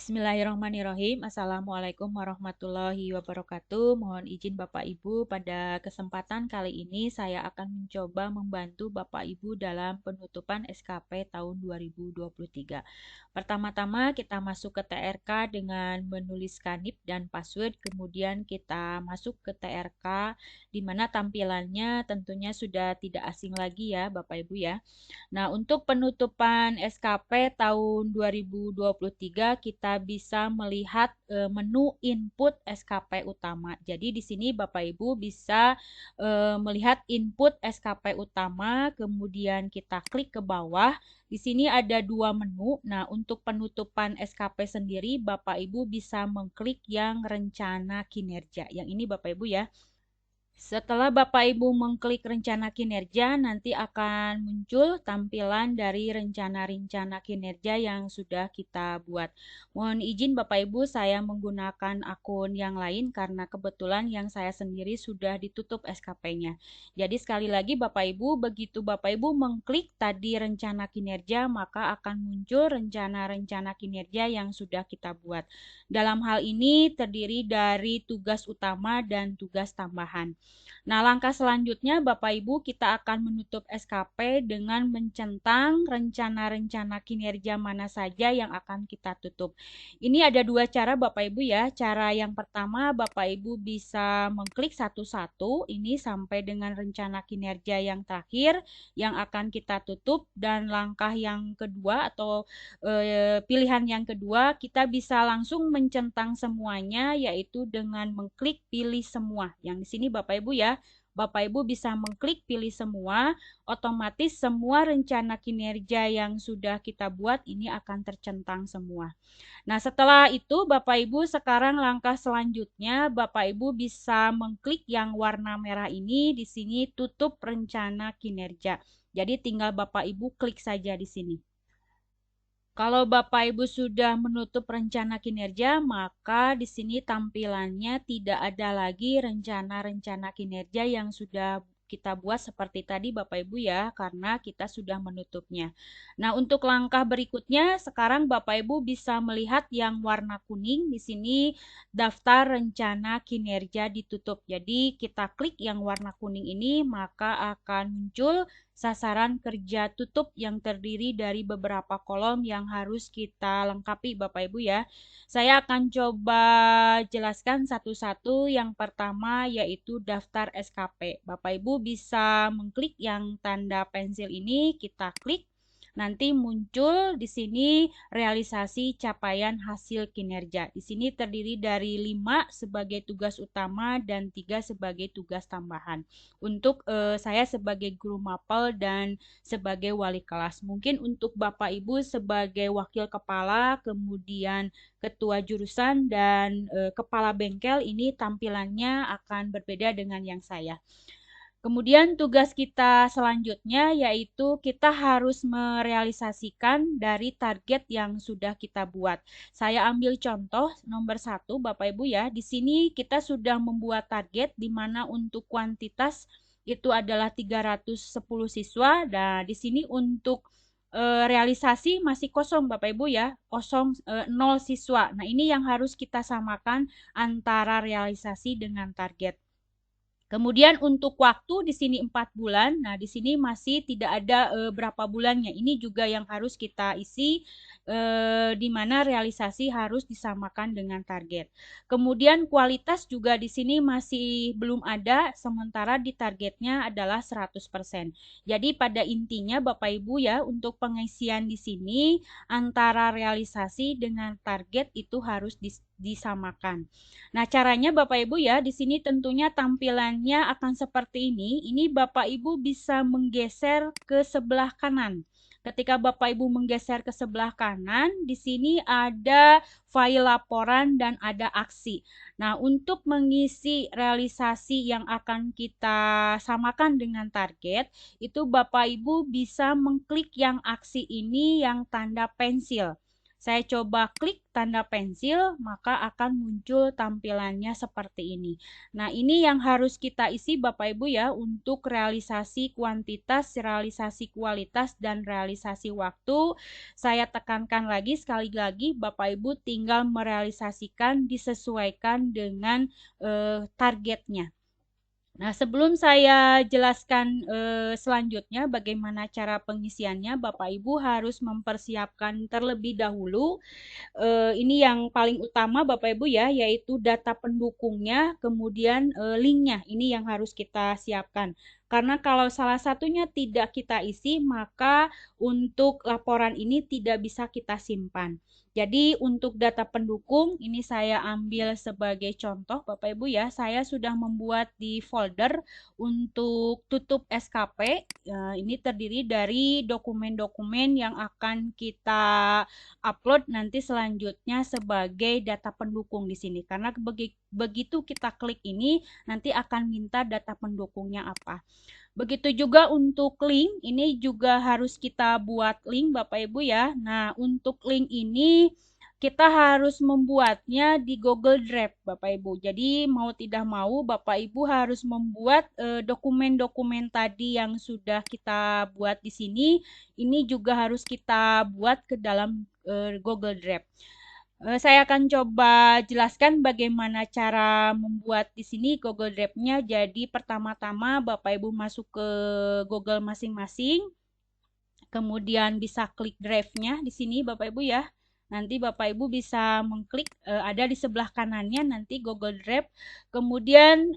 Bismillahirrahmanirrahim. Assalamualaikum warahmatullahi wabarakatuh. Mohon izin Bapak Ibu, pada kesempatan kali ini saya akan mencoba membantu Bapak Ibu dalam penutupan SKP tahun 2023. Pertama-tama kita masuk ke TRK dengan menuliskan NIP dan password, kemudian kita masuk ke TRK di mana tampilannya tentunya sudah tidak asing lagi ya Bapak Ibu ya. Nah, untuk penutupan SKP tahun 2023 kita bisa melihat menu input SKP utama. Jadi di sini Bapak Ibu bisa melihat input SKP utama, kemudian kita klik ke bawah. Di sini ada dua menu. Nah, untuk penutupan SKP sendiri Bapak Ibu bisa mengklik yang rencana kinerja. Yang ini Bapak Ibu ya. Setelah Bapak Ibu mengklik rencana kinerja, nanti akan muncul tampilan dari rencana-rencana kinerja yang sudah kita buat. Mohon izin Bapak Ibu, saya menggunakan akun yang lain karena kebetulan yang saya sendiri sudah ditutup SKP-nya. Jadi sekali lagi Bapak Ibu, begitu Bapak Ibu mengklik tadi rencana kinerja, maka akan muncul rencana-rencana kinerja yang sudah kita buat. Dalam hal ini terdiri dari tugas utama dan tugas tambahan. Nah, langkah selanjutnya Bapak Ibu kita akan menutup SKP dengan mencentang rencana-rencana kinerja mana saja yang akan kita tutup. Ini ada dua cara Bapak Ibu ya. Cara yang pertama Bapak Ibu bisa mengklik satu-satu ini sampai dengan rencana kinerja yang terakhir yang akan kita tutup, dan langkah yang kedua atau pilihan yang kedua kita bisa langsung mencentang semuanya yaitu dengan mengklik pilih semua. Yang di sini Bapak Ibu ya. Bapak Ibu bisa mengklik pilih semua, otomatis semua rencana kinerja yang sudah kita buat ini akan tercentang semua. Nah, setelah itu Bapak Ibu sekarang langkah selanjutnya Bapak Ibu bisa mengklik yang warna merah ini, di sini tutup rencana kinerja. Jadi tinggal Bapak Ibu klik saja di sini. Kalau Bapak Ibu sudah menutup rencana kinerja, maka di sini tampilannya tidak ada lagi rencana-rencana kinerja yang sudah kita buat seperti tadi Bapak Ibu ya, karena kita sudah menutupnya. Nah, untuk langkah berikutnya sekarang Bapak Ibu bisa melihat yang warna kuning di sini, daftar rencana kinerja ditutup. Jadi kita klik yang warna kuning ini, maka akan muncul sasaran kerja tutup yang terdiri dari beberapa kolom yang harus kita lengkapi Bapak Ibu ya. Saya akan coba jelaskan satu-satu. Yang pertama yaitu daftar SKP. Bapak Ibu bisa mengklik yang tanda pensil ini, kita klik. Nanti muncul di sini realisasi capaian hasil kinerja. Di sini terdiri dari 5 sebagai tugas utama dan 3 sebagai tugas tambahan. Untuk saya sebagai guru mapel dan sebagai wali kelas. Mungkin untuk Bapak Ibu sebagai wakil kepala, kemudian ketua jurusan dan kepala bengkel, ini tampilannya akan berbeda dengan yang saya. Kemudian tugas kita selanjutnya yaitu kita harus merealisasikan dari target yang sudah kita buat. Saya ambil contoh nomor 1 Bapak Ibu ya. Di sini kita sudah membuat target di mana untuk kuantitas itu adalah 310 siswa. Dan di sini untuk realisasi masih kosong Bapak Ibu ya. Kosong 0 siswa. Nah, ini yang harus kita samakan antara realisasi dengan target. Kemudian untuk waktu di sini 4 bulan. Nah, di sini masih tidak ada berapa bulannya. Ini juga yang harus kita isi, di mana realisasi harus disamakan dengan target. Kemudian kualitas juga di sini masih belum ada, sementara di targetnya adalah 100%. Jadi pada intinya Bapak Ibu ya, untuk pengisian di sini antara realisasi dengan target itu harus disamakan. Nah, caranya Bapak Ibu ya, di sini tentunya tampilannya akan seperti ini. Ini Bapak Ibu bisa menggeser ke sebelah kanan. Ketika Bapak Ibu menggeser ke sebelah kanan, di sini ada file laporan dan ada aksi. Nah, untuk mengisi realisasi yang akan kita samakan dengan target, itu Bapak Ibu bisa mengklik yang aksi ini yang tanda pensil. Saya coba klik tanda pensil, maka akan muncul tampilannya seperti ini. Nah, ini yang harus kita isi Bapak Ibu ya untuk realisasi kuantitas, realisasi kualitas, dan realisasi waktu. Saya tekankan lagi sekali lagi, Bapak Ibu tinggal merealisasikan disesuaikan dengan targetnya. Nah, sebelum saya jelaskan selanjutnya bagaimana cara pengisiannya, Bapak Ibu harus mempersiapkan terlebih dahulu. Ini yang paling utama Bapak Ibu ya, yaitu data pendukungnya, kemudian linknya. Ini yang harus kita siapkan. Karena kalau salah satunya tidak kita isi, maka untuk laporan ini tidak bisa kita simpan. Jadi untuk data pendukung ini saya ambil sebagai contoh Bapak Ibu ya. Saya sudah membuat di folder untuk tutup SKP. Ini terdiri dari dokumen-dokumen yang akan kita upload nanti selanjutnya sebagai data pendukung di sini. Karena begitu kita klik ini nanti akan minta data pendukungnya apa. Begitu juga untuk link, ini juga harus kita buat link Bapak Ibu ya. Nah, untuk link ini kita harus membuatnya di Google Drive Bapak Ibu. Jadi mau tidak mau Bapak Ibu harus membuat dokumen-dokumen tadi yang sudah kita buat di sini. Ini juga harus kita buat ke dalam Google Drive. Saya akan coba jelaskan bagaimana cara membuat di sini Google Drive-nya. Jadi pertama-tama Bapak Ibu masuk ke Google masing-masing, kemudian bisa klik drive-nya di sini Bapak Ibu ya. Nanti Bapak Ibu bisa mengklik, ada di sebelah kanannya nanti Google Drive. Kemudian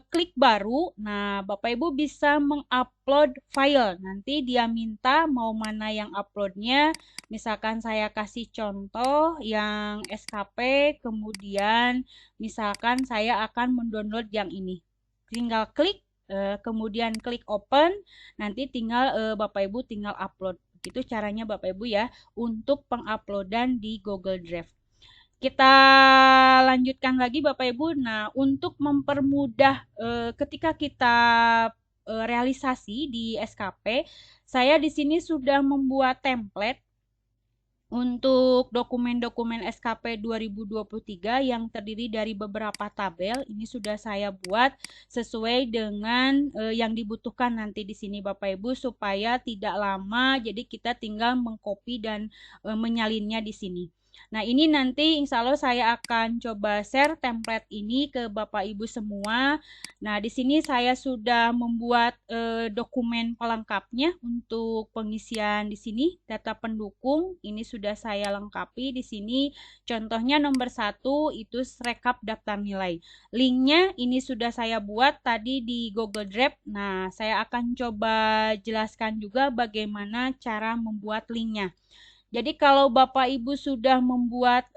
klik baru. Nah, Bapak Ibu bisa mengupload file. Nanti dia minta mau mana yang uploadnya. Misalkan saya kasih contoh yang SKP, kemudian misalkan saya akan mendownload yang ini. Tinggal klik, kemudian klik open, nanti tinggal Bapak Ibu tinggal upload. Begitu caranya Bapak Ibu ya untuk penguploadan di Google Drive. Kita lanjutkan lagi Bapak Ibu. Nah, untuk mempermudah ketika kita realisasi di SKP, saya di sini sudah membuat template untuk dokumen-dokumen SKP 2023 yang terdiri dari beberapa tabel. Ini sudah saya buat sesuai dengan yang dibutuhkan nanti di sini Bapak Ibu supaya tidak lama. Jadi kita tinggal mengcopy dan menyalinnya di sini. Nah, ini nanti insya Allah saya akan coba share template ini ke Bapak Ibu semua. Nah, di sini saya sudah membuat dokumen pelengkapnya untuk pengisian di sini, data pendukung. Ini sudah saya lengkapi di sini. Contohnya nomor 1 itu rekap daftar nilai. Linknya ini sudah saya buat tadi di Google Drive. Nah, saya akan coba jelaskan juga bagaimana cara membuat linknya. Jadi kalau Bapak Ibu sudah membuat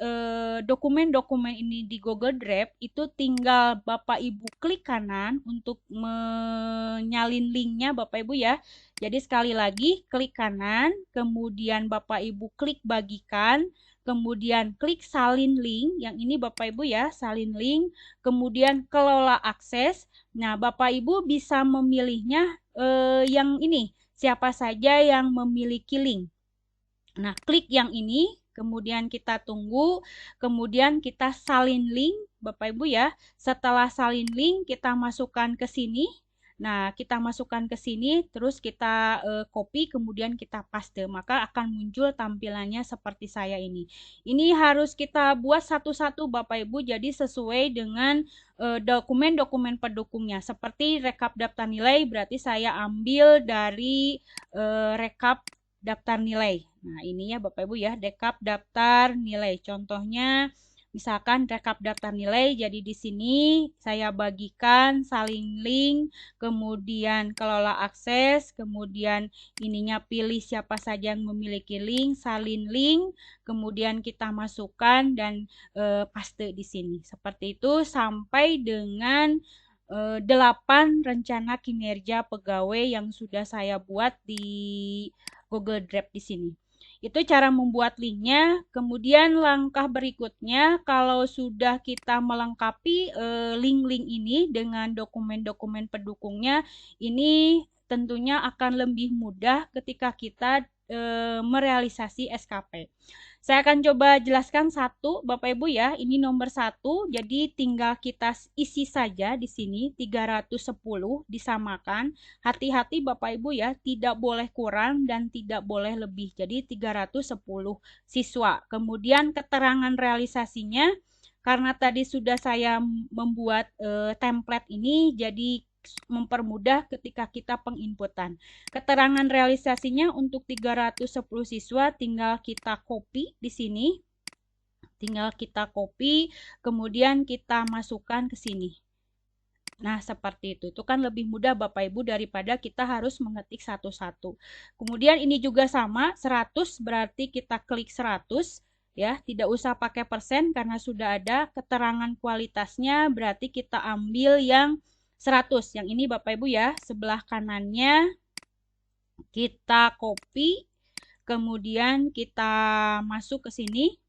dokumen-dokumen ini di Google Drive, itu tinggal Bapak Ibu klik kanan untuk menyalin linknya Bapak Ibu ya. Jadi sekali lagi klik kanan, kemudian Bapak Ibu klik bagikan, kemudian klik salin link, yang ini Bapak Ibu ya, salin link, kemudian kelola akses. Nah, Bapak Ibu bisa memilihnya yang ini, siapa saja yang memiliki link. Nah, klik yang ini, kemudian kita tunggu, kemudian kita salin link, Bapak Ibu ya. Setelah salin link, kita masukkan ke sini. Nah, kita masukkan ke sini, terus kita copy, kemudian kita paste. Maka akan muncul tampilannya seperti saya ini. Ini harus kita buat satu-satu Bapak Ibu, jadi sesuai dengan dokumen-dokumen pendukungnya. Seperti rekap daftar nilai, berarti saya ambil dari rekap daftar nilai. Nah, ini ya Bapak Ibu ya, rekap daftar nilai. Contohnya misalkan rekap daftar nilai, jadi di sini saya bagikan salin link, kemudian kelola akses, kemudian ininya pilih siapa saja yang memiliki link, salin link, kemudian kita masukkan dan paste di sini. Seperti itu sampai dengan 8 rencana kinerja pegawai yang sudah saya buat di Google Drive di sini. Itu cara membuat linknya. Kemudian langkah berikutnya, kalau sudah kita melengkapi link-link ini dengan dokumen-dokumen pendukungnya, ini tentunya akan lebih mudah ketika kita merealisasi SKP. Saya akan coba jelaskan satu, Bapak Ibu ya. Ini nomor satu, jadi tinggal kita isi saja di sini 310 disamakan. Hati-hati Bapak Ibu ya, tidak boleh kurang dan tidak boleh lebih. Jadi 310 siswa. Kemudian keterangan realisasinya, karena tadi sudah saya membuat template ini, jadi mempermudah ketika kita penginputan. Keterangan realisasinya untuk 310 siswa tinggal kita copy di sini. Tinggal kita copy, kemudian kita masukkan ke sini. Nah, seperti itu. Itu kan lebih mudah Bapak Ibu daripada kita harus mengetik satu-satu. Kemudian ini juga sama, 100 berarti kita klik 100 ya, tidak usah pakai persen karena sudah ada keterangan kualitasnya, berarti kita ambil yang 100. Yang ini Bapak Ibu ya, sebelah kanannya kita copy, kemudian kita masuk ke sini,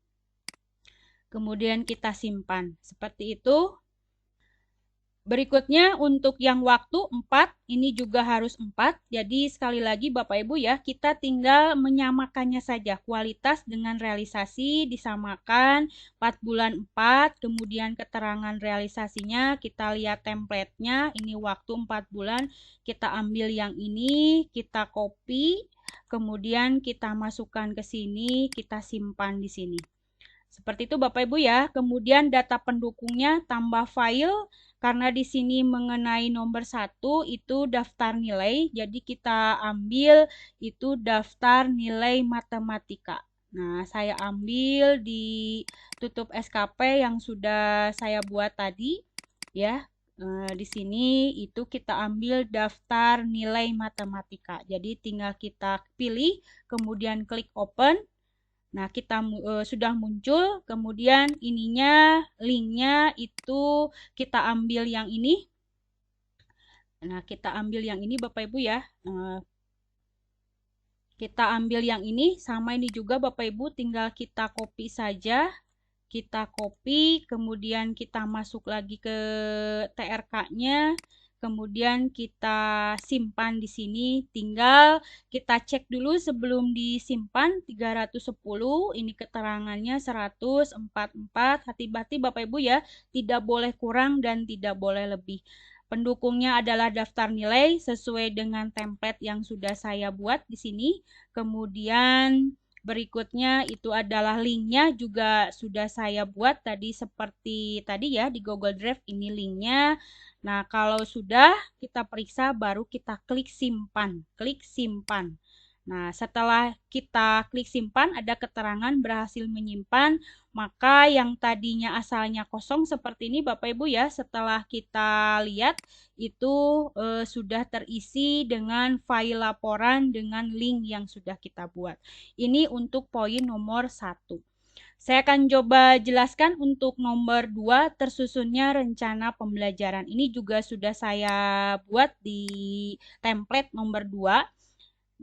kemudian kita simpan. Seperti itu. Berikutnya untuk yang waktu 4, ini juga harus 4. Jadi sekali lagi Bapak Ibu ya, kita tinggal menyamakannya saja. Kualitas dengan realisasi disamakan 4 bulan 4. Kemudian keterangan realisasinya kita lihat templatenya. Ini waktu 4 bulan. Kita ambil yang ini, kita copy. Kemudian kita masukkan ke sini, kita simpan di sini. Seperti itu Bapak Ibu ya. Kemudian data pendukungnya tambah file. Karena di sini mengenai nomor 1 itu daftar nilai, jadi kita ambil itu daftar nilai matematika. Nah, saya ambil di tutup SKP yang sudah saya buat tadi, ya. Di sini itu kita ambil daftar nilai matematika. Jadi tinggal kita pilih, kemudian klik open. Nah, kita sudah muncul, kemudian ininya, linknya itu kita ambil yang ini. Nah, kita ambil yang ini Bapak Ibu ya. Kita ambil yang ini, sama ini juga Bapak Ibu, tinggal kita copy saja. Kita copy, kemudian kita masuk lagi ke TRK-nya. Kemudian kita simpan di sini, tinggal kita cek dulu sebelum disimpan 310, ini keterangannya 144, hati-hati Bapak Ibu ya, tidak boleh kurang dan tidak boleh lebih. Pendukungnya adalah daftar nilai sesuai dengan template yang sudah saya buat di sini. Kemudian berikutnya itu adalah linknya juga sudah saya buat tadi seperti tadi ya di Google Drive, ini linknya. Nah, kalau sudah kita periksa baru kita klik simpan. Klik simpan. Nah, setelah kita klik simpan ada keterangan berhasil menyimpan, maka yang tadinya asalnya kosong seperti ini Bapak Ibu ya, setelah kita lihat itu sudah terisi dengan file laporan dengan link yang sudah kita buat. Ini untuk poin nomor 1. Saya akan coba jelaskan untuk nomor 2, tersusunnya rencana pembelajaran. Ini juga sudah saya buat di template nomor 2.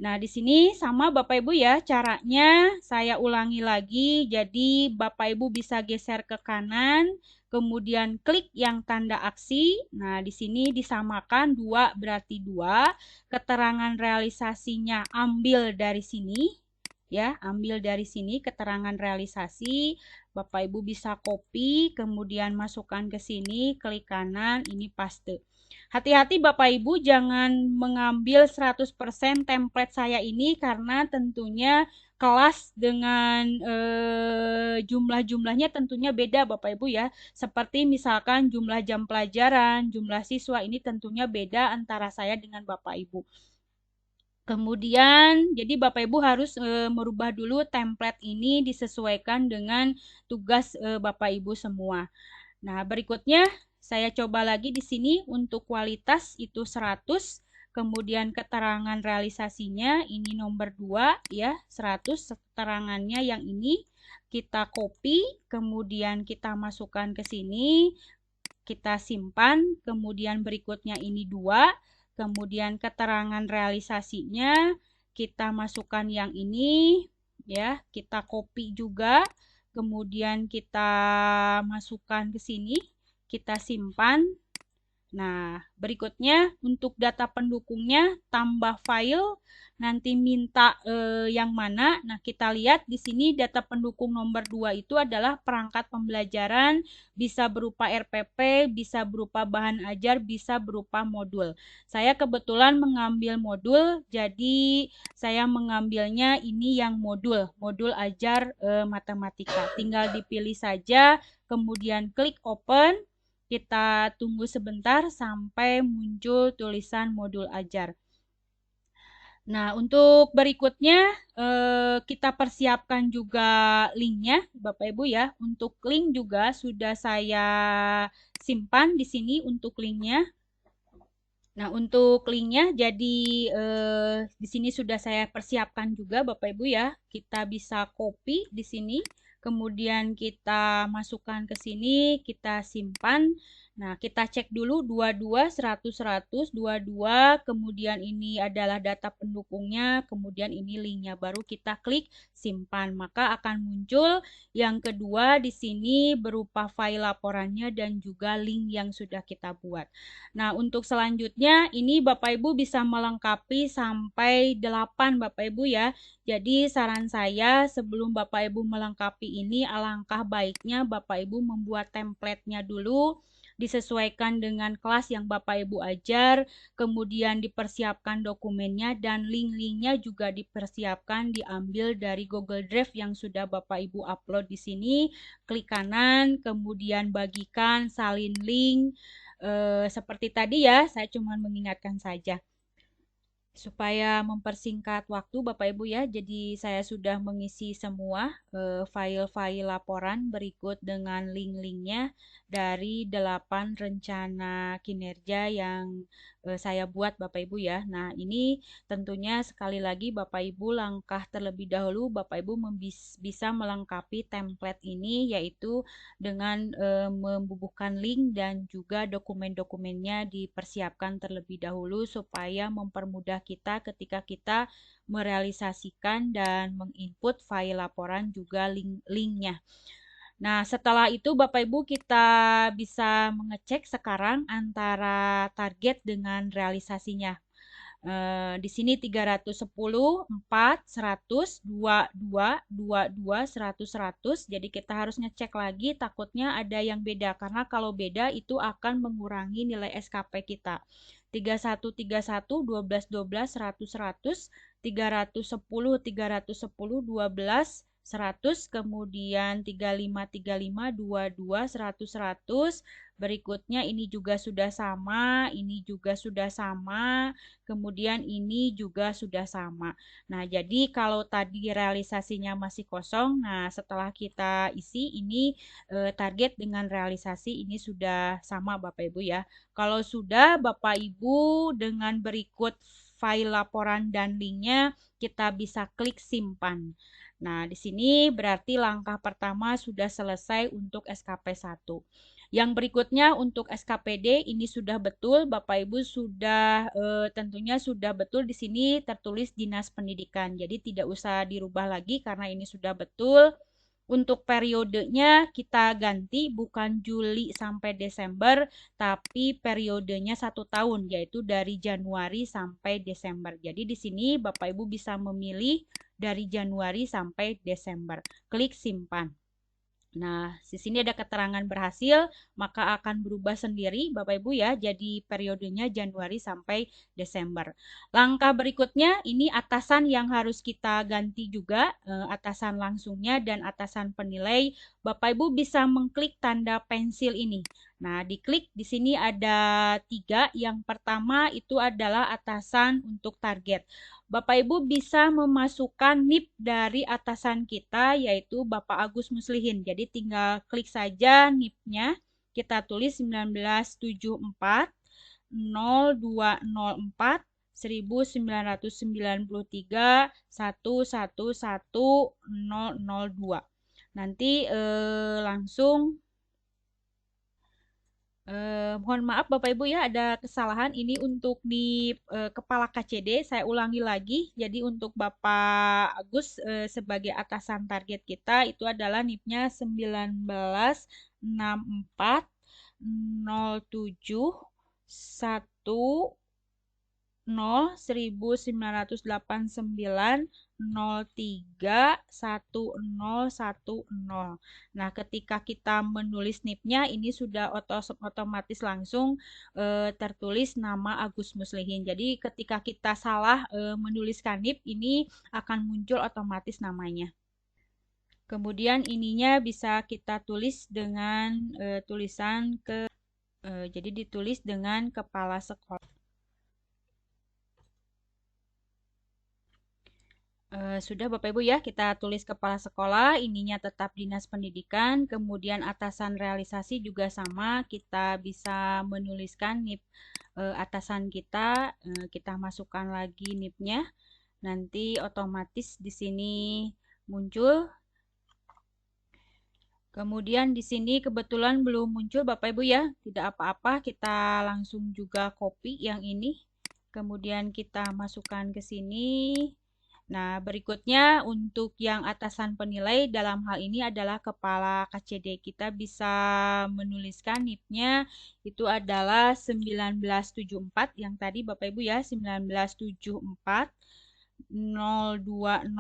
Nah, di sini sama Bapak Ibu ya, caranya saya ulangi lagi. Jadi, Bapak Ibu bisa geser ke kanan, kemudian klik yang tanda aksi. Nah, di sini disamakan 2 berarti 2. Keterangan realisasinya ambil dari sini. Ya, ambil dari sini keterangan realisasi. Bapak Ibu bisa copy, kemudian masukkan ke sini, klik kanan, ini paste. Hati-hati Bapak Ibu jangan mengambil 100% template saya ini karena tentunya kelas dengan jumlah-jumlahnya tentunya beda Bapak Ibu ya. Seperti misalkan jumlah jam pelajaran, jumlah siswa ini tentunya beda antara saya dengan Bapak Ibu. Kemudian, jadi Bapak Ibu harus merubah dulu template ini disesuaikan dengan tugas Bapak Ibu semua. Nah, berikutnya saya coba lagi di sini untuk kualitas itu 100, kemudian keterangan realisasinya ini nomor 2 ya, 100 keterangannya yang ini kita copy, kemudian kita masukkan ke sini, kita simpan, kemudian berikutnya ini 2, kemudian keterangan realisasinya kita masukkan yang ini ya, kita copy juga, kemudian kita masukkan ke sini, kita simpan. Nah, berikutnya untuk data pendukungnya tambah file, nanti minta yang mana. Nah, kita lihat di sini data pendukung nomor 2 itu adalah perangkat pembelajaran, bisa berupa RPP, bisa berupa bahan ajar, bisa berupa modul. Saya kebetulan mengambil modul, jadi saya mengambilnya ini yang modul ajar matematika. Tinggal dipilih saja, kemudian klik open. Kita tunggu sebentar sampai muncul tulisan modul ajar. Nah, untuk berikutnya kita persiapkan juga linknya, Bapak Ibu ya. Untuk link juga sudah saya simpan di sini untuk linknya. Nah, untuk linknya jadi di sini sudah saya persiapkan juga Bapak Ibu ya. Kita bisa copy di sini, kemudian kita masukkan ke sini, kita simpan. Nah, kita cek dulu 22 100 100 22, kemudian ini adalah data pendukungnya, kemudian ini linknya, baru kita klik simpan. Maka akan muncul yang kedua di sini berupa file laporannya dan juga link yang sudah kita buat. Nah, untuk selanjutnya ini Bapak Ibu bisa melengkapi sampai 8 Bapak Ibu ya. Jadi saran saya sebelum Bapak Ibu melengkapi ini alangkah baiknya Bapak Ibu membuat template-nya dulu, disesuaikan dengan kelas yang Bapak Ibu ajar, kemudian dipersiapkan dokumennya dan link-linknya juga dipersiapkan diambil dari Google Drive yang sudah Bapak Ibu upload di sini. Klik kanan, kemudian bagikan, salin link. Seperti tadi ya, saya cuma mengingatkan saja supaya mempersingkat waktu Bapak Ibu ya. Jadi saya sudah mengisi semua file-file laporan berikut dengan link-linknya dari 8 rencana kinerja yang saya buat Bapak Ibu ya. Nah, ini tentunya sekali lagi Bapak Ibu langkah terlebih dahulu Bapak Ibu bisa melengkapi template ini yaitu dengan membubuhkan link dan juga dokumen-dokumennya dipersiapkan terlebih dahulu supaya mempermudah kita ketika kita merealisasikan dan menginput file laporan juga link-linknya. Nah, setelah itu Bapak Ibu kita bisa mengecek sekarang antara target dengan realisasinya. Di sini 310, 4, 100, 22, 22, 100, 100. Jadi kita harus ngecek lagi takutnya ada yang beda. Karena kalau beda itu akan mengurangi nilai SKP kita. 31, 31, 12, 12, 100, 100, 310, 310, 12, 100, kemudian 35, 35, 22, 100, 100. Berikutnya ini juga sudah sama, ini juga sudah sama. Kemudian ini juga sudah sama. Nah, jadi kalau tadi realisasinya masih kosong, nah setelah kita isi ini target dengan realisasi ini sudah sama Bapak Ibu ya. Kalau sudah Bapak Ibu dengan berikut file laporan dan linknya kita bisa klik simpan. Nah, di sini berarti langkah pertama sudah selesai untuk SKP 1. Yang berikutnya untuk SKPD ini sudah betul, Bapak Ibu sudah tentunya sudah betul di sini tertulis Dinas Pendidikan. Jadi tidak usah dirubah lagi karena ini sudah betul. Untuk periodenya kita ganti bukan Juli sampai Desember, tapi periodenya 1 tahun, yaitu dari Januari sampai Desember. Jadi di sini Bapak Ibu bisa memilih dari Januari sampai Desember. Klik simpan. Nah, di sini ada keterangan berhasil, maka akan berubah sendiri Bapak Ibu ya, jadi periodenya Januari sampai Desember. Langkah berikutnya ini atasan yang harus kita ganti juga, atasan langsungnya dan atasan penilai. Bapak Ibu bisa mengklik tanda pensil ini. Nah, diklik di sini ada 3. Yang pertama itu adalah atasan untuk target. Bapak Ibu bisa memasukkan NIP dari atasan kita yaitu Bapak Agus Muslihin. Jadi tinggal klik saja NIP-nya. Kita tulis 1974 0204 1993 111002. Nanti langsung mohon maaf Bapak Ibu ya ada kesalahan ini untuk di kepala KCD saya ulangi lagi jadi untuk Bapak Agus sebagai atasan target kita itu adalah NIP-nya 1964 07 1910. Nah, ketika kita menulis NIP-nya ini sudah otomatis langsung tertulis nama Agus Muslihin. Jadi ketika kita salah menuliskan NIP ini akan muncul otomatis namanya. Kemudian ininya bisa kita tulis dengan tulisan jadi ditulis dengan kepala sekolah. Sudah Bapak Ibu ya, kita tulis kepala sekolah, ininya tetap Dinas Pendidikan, kemudian atasan realisasi juga sama, kita bisa menuliskan NIP atasan kita, kita masukkan lagi NIP-nya, nanti otomatis di sini muncul. Kemudian di sini kebetulan belum muncul Bapak Ibu ya, tidak apa-apa, kita langsung juga copy yang ini, kemudian kita masukkan ke sini. Nah, berikutnya untuk yang atasan penilai dalam hal ini adalah kepala KCD. Kita bisa menuliskan NIP-nya itu adalah 1974 yang tadi Bapak Ibu ya, 1974 0204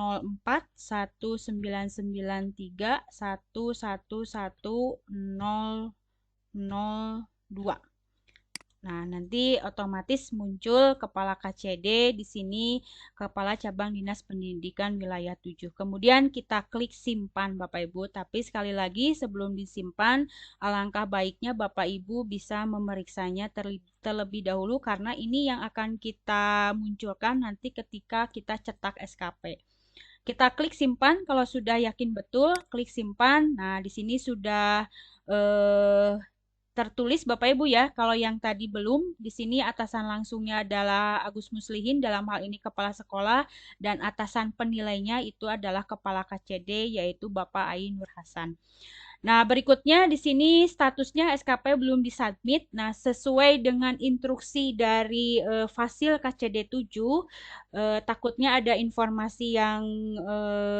1993 111002. Nah, nanti otomatis muncul kepala KCD di sini, kepala cabang Dinas Pendidikan Wilayah 7. Kemudian kita klik simpan Bapak Ibu, tapi sekali lagi sebelum disimpan, alangkah baiknya Bapak Ibu bisa memeriksanya terlebih dahulu karena ini yang akan kita munculkan nanti ketika kita cetak SKP. Kita klik simpan kalau sudah yakin betul, klik simpan. Nah, di sini sudah tertulis Bapak Ibu ya. Kalau yang tadi belum, di sini atasan langsungnya adalah Agus Muslihin, dalam hal ini kepala sekolah, dan atasan penilainya itu adalah kepala KCD yaitu Bapak Ain Nur Hasan. Nah, berikutnya di sini statusnya SKP belum disubmit. Nah, sesuai dengan instruksi dari Fasil KCD 7, takutnya ada informasi yang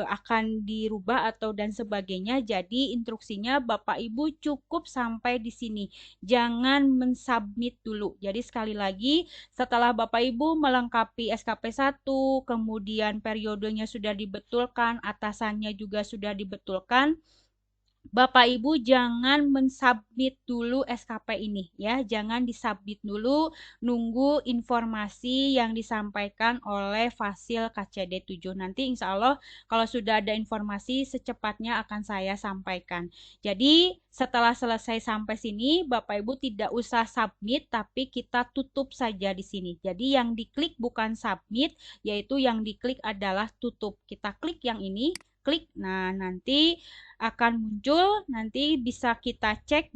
akan dirubah atau dan sebagainya. Jadi, instruksinya Bapak Ibu cukup sampai di sini. Jangan mensubmit dulu. Jadi, sekali lagi, setelah Bapak Ibu melengkapi SKP 1, kemudian periodenya sudah dibetulkan, atasannya juga sudah dibetulkan, Bapak Ibu jangan mensubmit dulu SKP ini ya, jangan disubmit dulu, nunggu informasi yang disampaikan oleh Fasil KCD 7. Nanti insya Allah kalau sudah ada informasi secepatnya akan saya sampaikan. Jadi setelah selesai sampai sini, Bapak Ibu tidak usah submit, tapi kita tutup saja di sini. Jadi yang diklik bukan submit, yaitu yang diklik adalah tutup. Kita klik yang ini, klik. Nah, nanti akan muncul, nanti bisa kita cek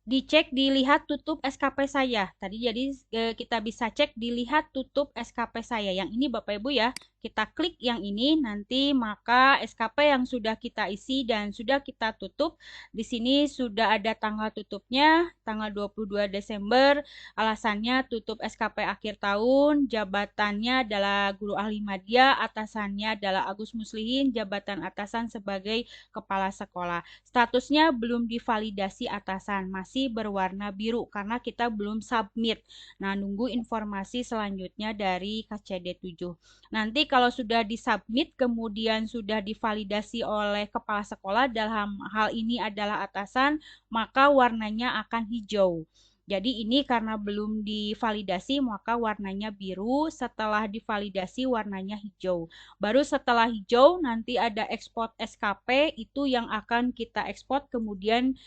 dicek dilihat tutup SKP saya. Tadi jadi kita bisa cek dilihat tutup SKP saya. Yang ini Bapak Ibu ya. Kita klik yang ini nanti maka SKP yang sudah kita isi dan sudah kita tutup di sini sudah ada tanggal tutupnya tanggal 22 Desember. Alasannya tutup SKP akhir tahun, jabatannya adalah guru ahli madya, atasannya adalah Agus Muslihin, jabatan atasan sebagai kepala sekolah. Statusnya belum divalidasi atasan, masih berwarna biru karena kita belum submit. Nah, nunggu informasi selanjutnya dari KCD 7. Nanti kalau sudah disubmit kemudian sudah divalidasi oleh kepala sekolah dalam hal ini adalah atasan, maka warnanya akan hijau. Jadi ini karena belum divalidasi maka warnanya biru, setelah divalidasi warnanya hijau. Baru setelah hijau nanti ada ekspor SKP itu yang akan kita ekspor kemudian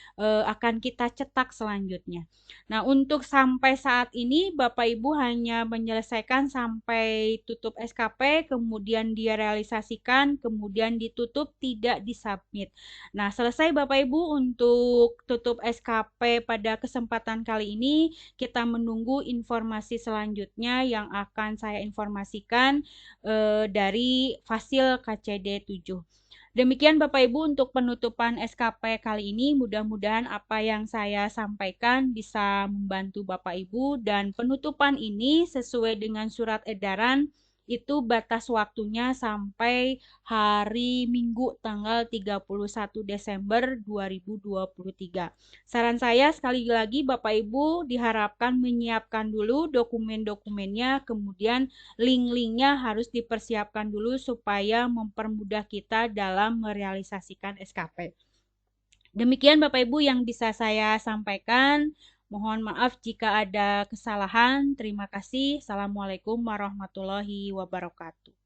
akan kita cetak selanjutnya. Nah, untuk sampai saat ini Bapak Ibu hanya menyelesaikan sampai tutup SKP, kemudian dia realisasikan, kemudian ditutup, tidak disubmit. Nah, selesai Bapak Ibu untuk tutup SKP pada kesempatan kali ini. Kita menunggu informasi selanjutnya yang akan saya informasikan dari Fasil KCD 7. Demikian Bapak Ibu untuk penutupan SKP kali ini. Mudah-mudahan apa yang saya sampaikan bisa membantu Bapak Ibu dan penutupan ini sesuai dengan surat edaran itu batas waktunya sampai hari Minggu tanggal 31 Desember 2023. Saran saya sekali lagi Bapak Ibu diharapkan menyiapkan dulu dokumen-dokumennya, kemudian link-linknya harus dipersiapkan dulu supaya mempermudah kita dalam merealisasikan SKP. Demikian Bapak Ibu yang bisa saya sampaikan. Mohon maaf jika ada kesalahan. Terima kasih. Assalamualaikum warahmatullahi wabarakatuh.